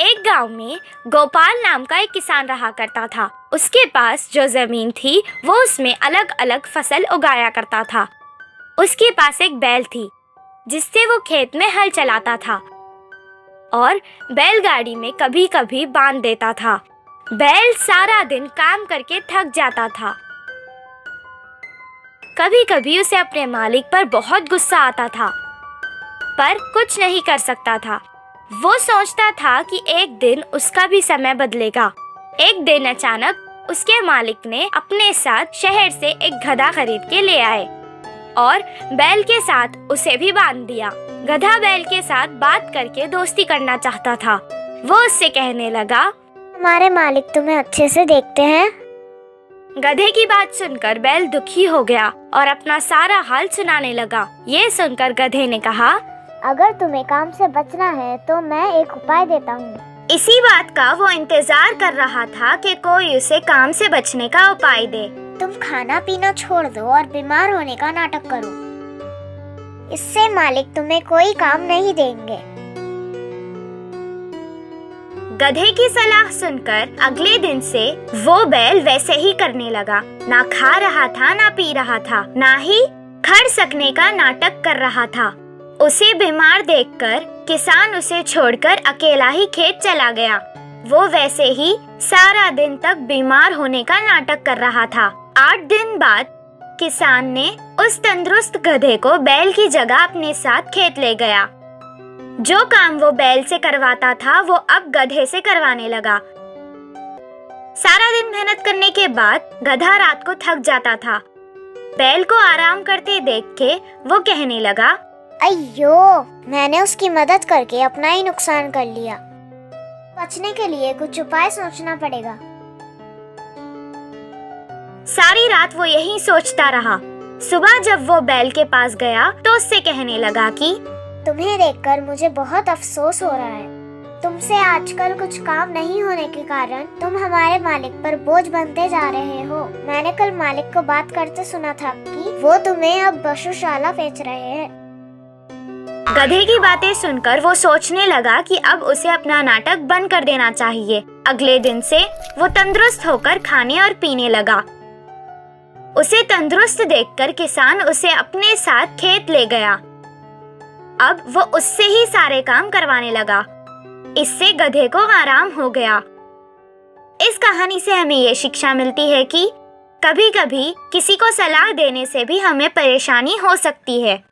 एक गांव में गोपाल नाम का एक किसान रहा करता था। उसके पास जो जमीन थी वो उसमें अलग अलग फसल उगाया करता था। उसके पास एक बैल थी जिससे वो खेत में हल चलाता था और बैलगाड़ी में कभी कभी बांध देता था। बैल सारा दिन काम करके थक जाता था। कभी कभी उसे अपने मालिक पर बहुत गुस्सा आता था पर कुछ नहीं कर सकता था। वो सोचता था कि एक दिन उसका भी समय बदलेगा। एक दिन अचानक उसके मालिक ने अपने साथ शहर से एक गधा खरीद के ले आए और बैल के साथ उसे भी बांध दिया। गधा बैल के साथ बात करके दोस्ती करना चाहता था। वो उससे कहने लगा, हमारे मालिक तुम्हें अच्छे से देखते हैं। गधे की बात सुनकर बैल दुखी हो गया और अपना सारा हाल सुनाने लगा। ये सुनकर गधे ने कहा, अगर तुम्हें काम से बचना है तो मैं एक उपाय देता हूँ। इसी बात का वो इंतजार कर रहा था कि कोई उसे काम से बचने का उपाय दे। तुम खाना पीना छोड़ दो और बीमार होने का नाटक करो। इससे मालिक तुम्हें कोई काम नहीं देंगे। गधे की सलाह सुनकर अगले दिन से वो बैल वैसे ही करने लगा। ना खा रहा था, ना पी रहा था, ना ही खड़ सकने का नाटक कर रहा था। उसे बीमार देखकर किसान उसे छोड़कर अकेला ही खेत चला गया। वो वैसे ही सारा दिन तक बीमार होने का नाटक कर रहा था। 8 दिन बाद किसान ने उस तंदुरुस्त गधे को बैल की जगह अपने साथ खेत ले गया। जो काम वो बैल से करवाता था वो अब गधे से करवाने लगा। सारा दिन मेहनत करने के बाद गधा रात को थक जाता था। बैल को आराम करते देख के वो कहने लगा, अయ్यो, मैंने उसकी मदद करके अपना ही नुकसान कर लिया। बचने के लिए कुछ उपाय सोचना पड़ेगा। सारी रात वो यही सोचता रहा। सुबह जब वो बैल के पास गया तो उससे कहने लगा कि तुम्हें देखकर मुझे बहुत अफसोस हो रहा है। तुमसे आजकल कुछ काम नहीं होने के कारण तुम हमारे मालिक पर बोझ बनते जा रहे हो। मैंने कल मालिक को बात करते सुना था कि वो तुम्हें अब पशुशाला बेच रहे हैं। गधे की बातें सुनकर वो सोचने लगा कि अब उसे अपना नाटक बंद कर देना चाहिए। अगले दिन से वो तंदुरुस्त होकर खाने और पीने लगा। उसे तंदुरुस्त देखकर किसान उसे अपने साथ खेत ले गया। अब वो उससे ही सारे काम करवाने लगा। इससे गधे को आराम हो गया। इस कहानी से हमें ये शिक्षा मिलती है कि कभी-कभी किसी को सलाह देने से भी हमें परेशानी हो सकती है।